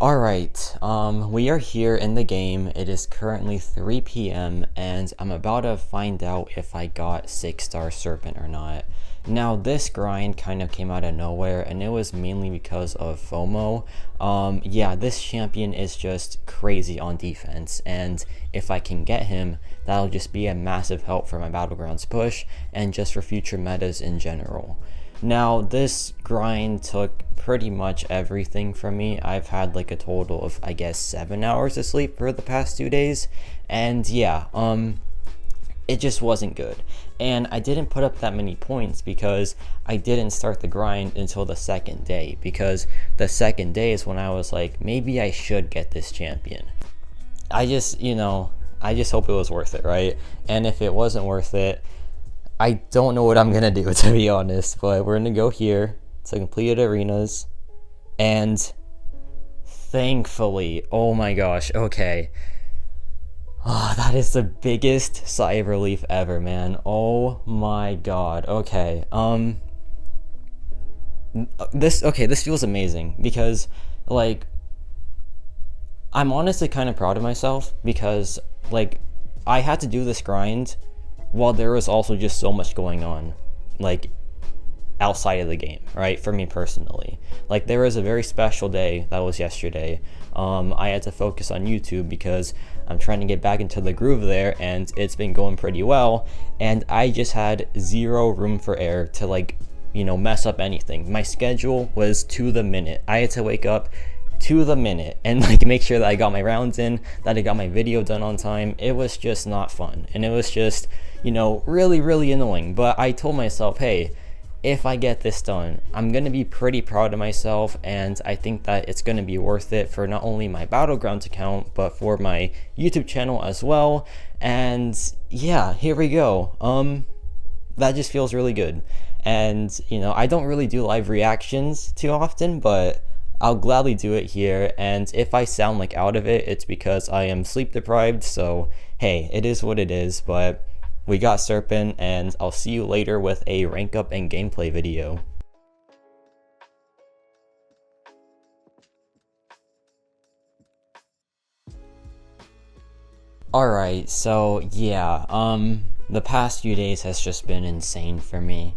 Alright, we are here in the game. It is currently 3 p.m. and I'm about to find out if I got 6-star Serpent or not. Now, this grind kind of came out of nowhere and it was mainly because of FOMO. Yeah, this champion is just crazy on defense, and if I can get him, that'll just be a massive help for my Battlegrounds push and just for future metas in general. Now, this grind took pretty much everything from me. I've had like a total of, I guess, 7 hours of sleep for the past 2 days, and yeah, it just wasn't good. And I didn't put up that many points because I didn't start the grind until the second day, because the second day is when I was like, maybe I should get this champion. I just hope it was worth it, right? And if it wasn't worth it, I don't know what I'm gonna do, to be honest, but we're gonna go here to completed arenas, and thankfully, oh my gosh, okay. Oh, that is the biggest sigh of relief ever, man. Oh my god. Okay. This feels amazing because, like, I'm honestly kind of proud of myself because, like, I had to do this grind while there was also just so much going on, like, outside of the game, right? For me personally, like, there was a very special day that was yesterday. I had to focus on YouTube because I'm trying to get back into the groove there, and it's been going pretty well, and I just had zero room for error to, like, mess up anything. My schedule was to the minute. I had to wake up to the minute and, like, make sure that I got my rounds in, that I got my video done on time. It was just not fun, and it was just, really annoying. But I told myself, hey, if I get this done, I'm gonna be pretty proud of myself, and I think that it's gonna be worth it for not only my Battlegrounds account, but for my YouTube channel as well. And yeah, here we go. That just feels really good. And I don't really do live reactions too often, but I'll gladly do it here. And if I sound like out of it, it's because I am sleep deprived, so hey, it is what it is. But we got Serpent, and I'll see you later with a rank up and gameplay video. Alright, so yeah, the past few days has just been insane for me.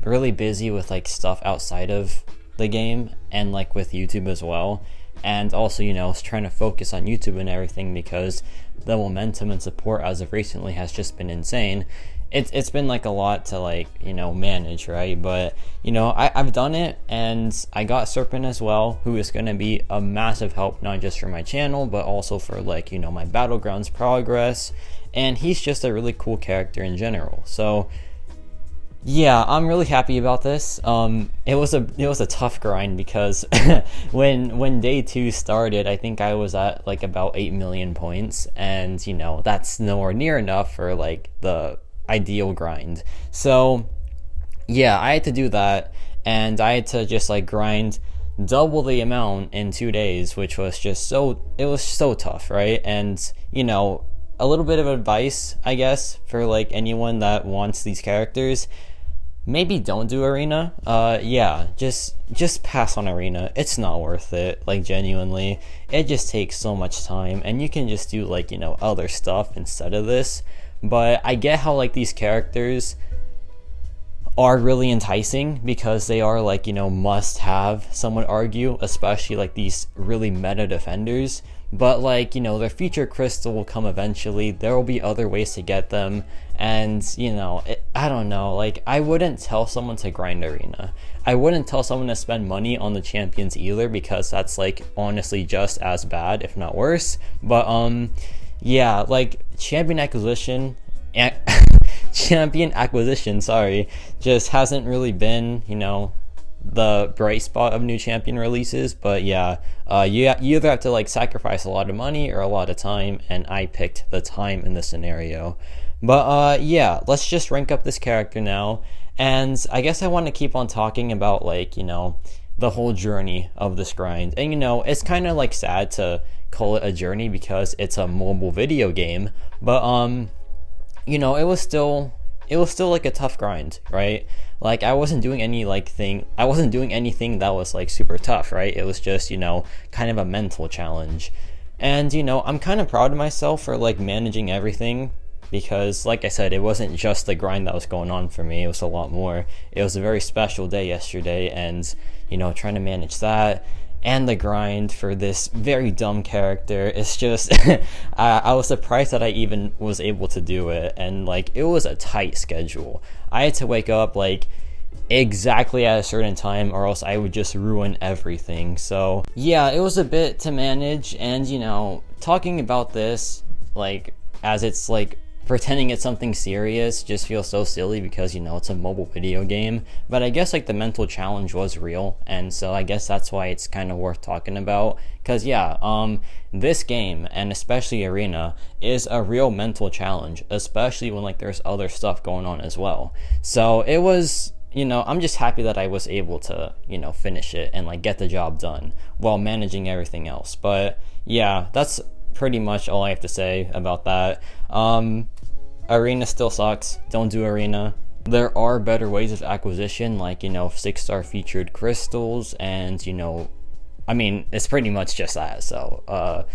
Really busy with, like, stuff outside of the game and, like, with YouTube as well. And also, I was trying to focus on YouTube and everything because the momentum and support as of recently has just been insane. It's been, like, a lot to, like, manage, right? But I've done it, and I got Serpent as well, who is going to be a massive help, not just for my channel, but also for, like, my Battlegrounds progress. And he's just a really cool character in general. So yeah, I'm really happy about this. It was a tough grind because when day 2 started, I think I was at, like, about 8 million points, and that's nowhere near enough for, like, the ideal grind. So yeah, I had to do that, and I had to just, like, grind double the amount in 2 days, which was just it was so tough, right? And a little bit of advice, I guess, for, like, anyone that wants these characters: maybe don't do arena. Yeah, just pass on arena. It's not worth it, like, genuinely. It just takes so much time, and you can just do, like, other stuff instead of this. But I get how, like, these characters are really enticing because they are, like, must have, some would argue, especially, like, these really meta defenders. But, like, their future crystal will come eventually. There will be other ways to get them, and I don't know, like, I wouldn't tell someone to grind arena. I wouldn't tell someone to spend money on the champions either, because that's, like, honestly just as bad, if not worse. But yeah, like, champion acquisition, sorry, just hasn't really been the bright spot of new champion releases. But yeah, you either have to, like, sacrifice a lot of money or a lot of time, and I picked the time in this scenario. But yeah, let's just rank up this character now, and I guess I want to keep on talking about, like, the whole journey of this grind. And it's kind of, like, sad to call it a journey because it's a mobile video game, but it was still it was still like a tough grind, right? Like I wasn't doing anything that was like super tough, right? It was just, kind of a mental challenge. And I'm kind of proud of myself for like managing everything, because like I said, it wasn't just the grind that was going on for me, it was a lot more. It was a very special day yesterday, and trying to manage that and the grind for this very dumb character, it's just I was surprised that I even was able to do it. And like it was a tight schedule. I had to wake up like exactly at a certain time, or else I would just ruin everything. So yeah, it was a bit to manage. And talking about this like as it's like pretending it's something serious just feels so silly, because it's a mobile video game. But I guess like the mental challenge was real, and so I guess that's why it's kind of worth talking about. Because this game, and especially Arena, is a real mental challenge, especially when like there's other stuff going on as well. So it was, I'm just happy that I was able to finish it and like get the job done while managing everything else. But yeah, that's pretty much all I have to say about that. Arena still sucks. Don't do Arena. There are better ways of acquisition, like 6-star featured crystals, and it's pretty much just that. So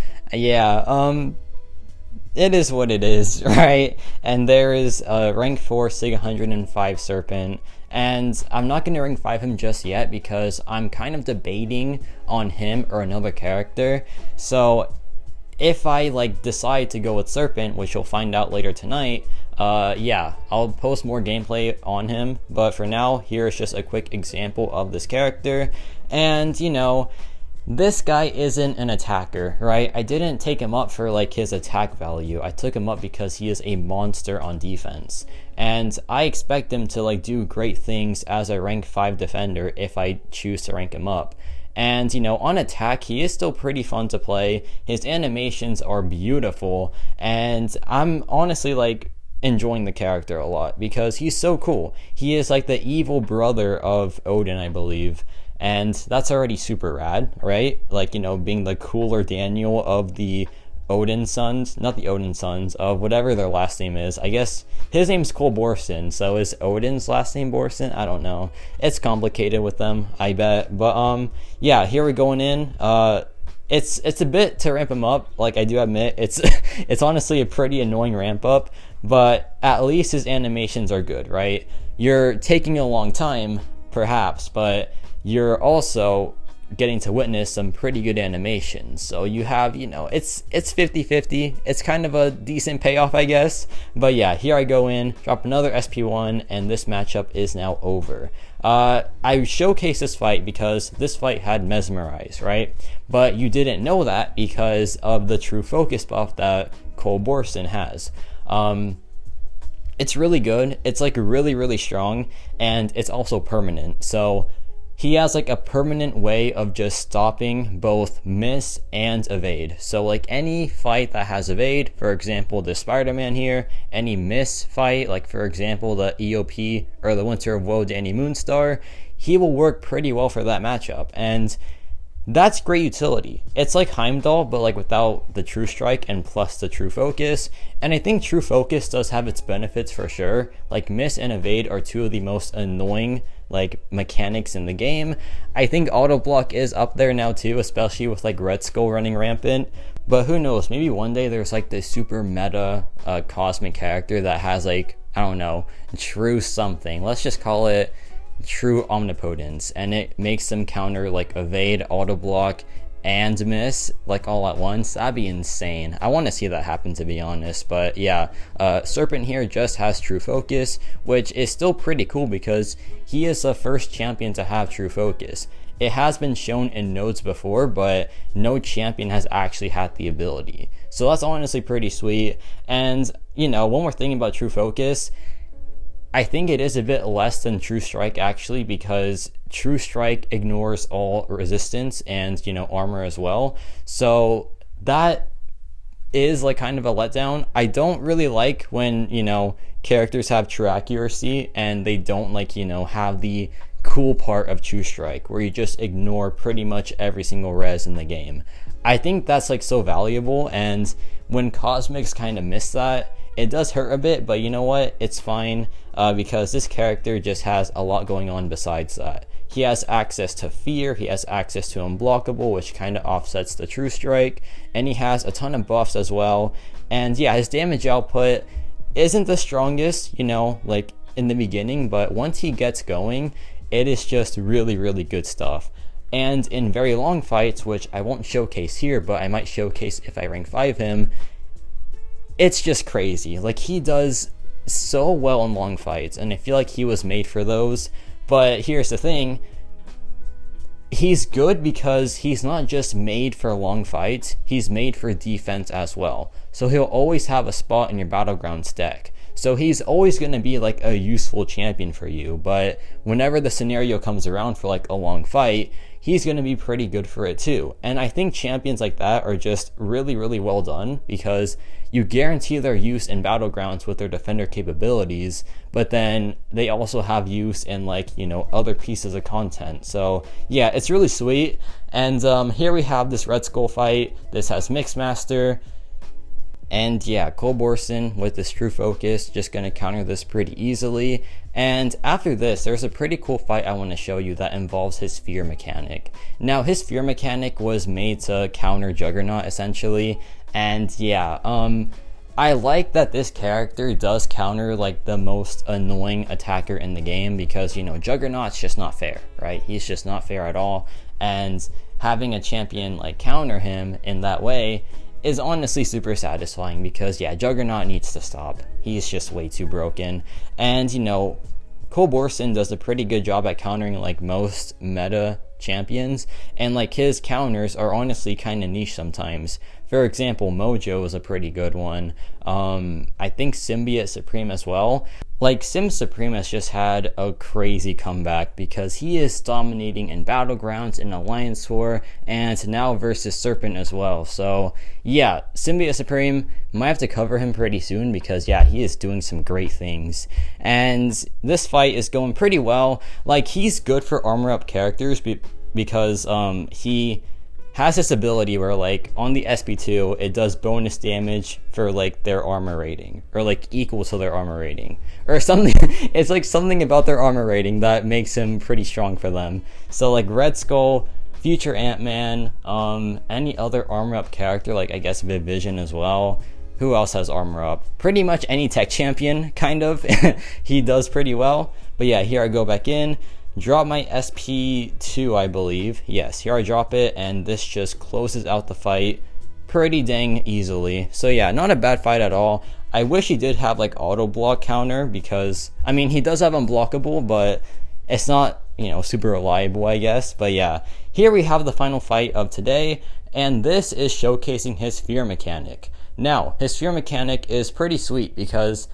it is what it is, right? And there is rank 4 Sig 105 Serpent, and I'm not going to rank 5 him just yet, because I'm kind of debating on him or another character. So if I like decide to go with Serpent, which you'll find out later tonight, I'll post more gameplay on him. But for now, here's just a quick example of this character. And this guy isn't an attacker, right? I didn't take him up for like his attack value. I took him up because he is a monster on defense, and I expect him to like do great things as a rank 5 defender if I choose to rank him up. And on attack, he is still pretty fun to play. His animations are beautiful, and I'm honestly like enjoying the character a lot because he's so cool. He is like the evil brother of Odin, I believe, and that's already super rad, right? Like being the cooler Daniel of the Odin sons, not the Odin sons, of whatever their last name is. I guess his name's Cole Borson, so is Odin's last name Borson? I don't know. It's complicated with them, I bet. But yeah, here we're going in. It's a bit to ramp him up, like I do admit. It's honestly a pretty annoying ramp up, but at least his animations are good, right? You're taking a long time, perhaps, but you're also getting to witness some pretty good animations. So you have, it's 50-50. It's kind of a decent payoff, I guess. But yeah, here I go in, drop another SP1, and this matchup is now over. I showcased this fight because this fight had Mesmerize, right? But you didn't know that because of the True Focus buff that Cole Borson has. It's really good. It's like really, really strong, and it's also permanent. So he has like a permanent way of just stopping both miss and evade. So like any fight that has evade, for example the Spider-Man here, any miss fight, like for example the EOP or the Winter of Woe Danny Moonstar, he will work pretty well for that matchup. And that's great utility. It's like Heimdall, but like without the True Strike and plus the True Focus. And I think True Focus does have its benefits for sure. Like miss and evade are two of the most annoying like mechanics in the game. I think auto block is up there now too, especially with like Red Skull running rampant. But who knows, maybe one day there's like this super meta cosmic character that has like, I don't know, true something. Let's just call it true omnipotence, and it makes them counter like evade, auto block, and miss like all at once. That'd be insane. I want to see that happen, to be honest. But yeah, Serpent here just has True Focus, which is still pretty cool because he is the first champion to have True Focus. It has been shown in nodes before, but no champion has actually had the ability. So that's honestly pretty sweet. And one more thing about True Focus, I think it is a bit less than True Strike actually, because True Strike ignores all resistance and armor as well. So that is like kind of a letdown. I don't really like when characters have true accuracy and they don't like have the cool part of True Strike where you just ignore pretty much every single res in the game. I think that's like so valuable, and when Cosmics kind of miss that, It does hurt a bit, but you know what? It's fine, because this character just has a lot going on besides that. He has access to fear, he has access to unblockable, which kind of offsets the true strike, and he has a ton of buffs as well. And yeah, his damage output isn't the strongest, you know, like in the beginning, but once he gets going, it is just really, really good stuff. And in very long fights, which I won't showcase here, but I might showcase if I rank 5 him, it's just crazy. Like, he does so well in long fights, and I feel like he was made for those. But here's the thing, he's good because he's not just made for long fights, he's made for defense as well. So he'll always have a spot in your Battlegrounds deck. So he's always going to be like a useful champion for you, but whenever the scenario comes around for like a long fight, he's going to be pretty good for it too. And I think champions like that are just really, really well done, because you guarantee their use in Battlegrounds with their defender capabilities, but then they also have use in, like, you know, other pieces of content. So yeah, it's really sweet. And here we have this Red Skull fight. This has Mixmaster. And yeah, Cole Borson with this True Focus, just going to counter this pretty easily. And after this, there's a pretty cool fight I want to show you that involves his Fear mechanic. Now, his Fear mechanic was made to counter Juggernaut, essentially. And yeah, I like that this character does counter like the most annoying attacker in the game, because, you know, Juggernaut's just not fair, right? He's just not fair at all. And having a champion like counter him in that way is honestly super satisfying, because yeah, Juggernaut needs to stop. He's just way too broken. And you know, Cole Borson does a pretty good job at countering like most meta champions, and like his counters are honestly kind of niche sometimes. For example, Mojo is a pretty good one. I think Symbiote Supreme as well. Like, Sim Supreme has just had a crazy comeback, because he is dominating in Battlegrounds, in Alliance War, and now versus Serpent as well. So yeah, Symbiote Supreme, might have to cover him pretty soon, because yeah, he is doing some great things. And this fight is going pretty well. Like, he's good for armor up characters because he has this ability where, like, on the SP2, it does bonus damage for like their armor rating, or like equal to their armor rating, or something. It's like something about their armor rating that makes him pretty strong for them. So like Red Skull, Future Ant-Man, any other armor up character, like I guess Vision as well. Who else has armor up? Pretty much any tech champion, kind of. He does pretty well. But yeah, here I go back in, drop my SP2, I believe. Yes, here I drop it, and this just closes out the fight pretty dang easily. So yeah, not a bad fight at all. I wish he did have like auto block counter, because I mean, he does have unblockable, but it's not, you know, super reliable, I guess. But yeah, here we have the final fight of today, and this is showcasing his Fear mechanic. Now, his Fear mechanic is pretty sweet, because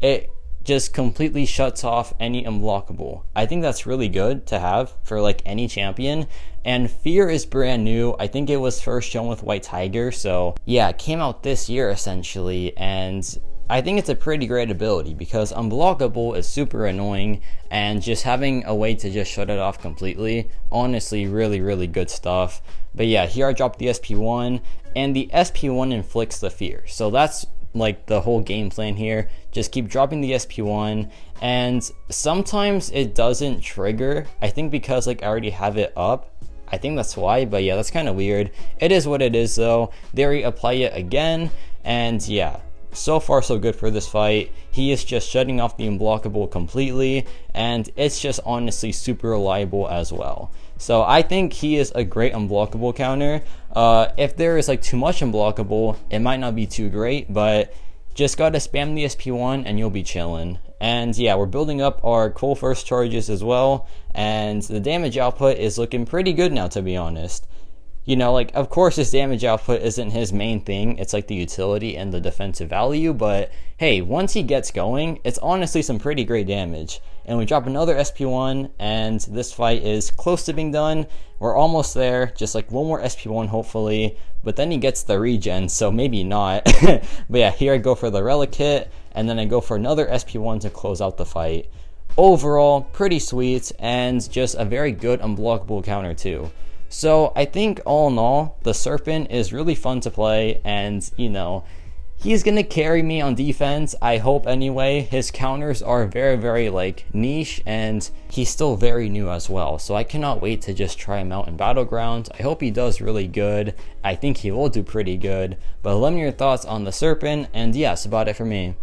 it just completely shuts off any unblockable. I think that's really good to have for like any champion. And Fear is brand new. I think it was first shown with White Tiger. So yeah, it came out this year essentially. And I think it's a pretty great ability, because unblockable is super annoying, and just having a way to just shut it off completely, honestly, really, really good stuff. But yeah, here I dropped the SP1, and the SP1 inflicts the fear. So that's like the whole game plan here. Just keep dropping the SP1, and sometimes it doesn't trigger, I think because like I already have it up. I think that's why, but yeah, that's kind of weird. It is what it is though. There we apply it again, and yeah, so far so good for this fight. He is just shutting off the unblockable completely, and it's just honestly super reliable as well. So I think he is a great unblockable counter. If there is like too much unblockable, it might not be too great, but just gotta spam the SP1 and you'll be chilling. And yeah, we're building up our Cole first charges as well, and the damage output is looking pretty good now, to be honest. You know, like, of course his damage output isn't his main thing, it's like the utility and the defensive value, but hey, once he gets going, it's honestly some pretty great damage. And we drop another SP1, and this fight is close to being done. We're almost there, just like one more SP1 hopefully, but then he gets the regen, so maybe not. But yeah, here I go for the relic hit, and then I go for another SP1 to close out the fight. Overall, pretty sweet, and just a very good unblockable counter too. So I think all in all, the Serpent is really fun to play, and you know, he's gonna carry me on defense, I hope anyway. His counters are very, very like niche, and he's still very new as well. So I cannot wait to just try him out in Battlegrounds. I hope he does really good. I think he will do pretty good. But let me know your thoughts on the Serpent, and yeah, that's about it for me.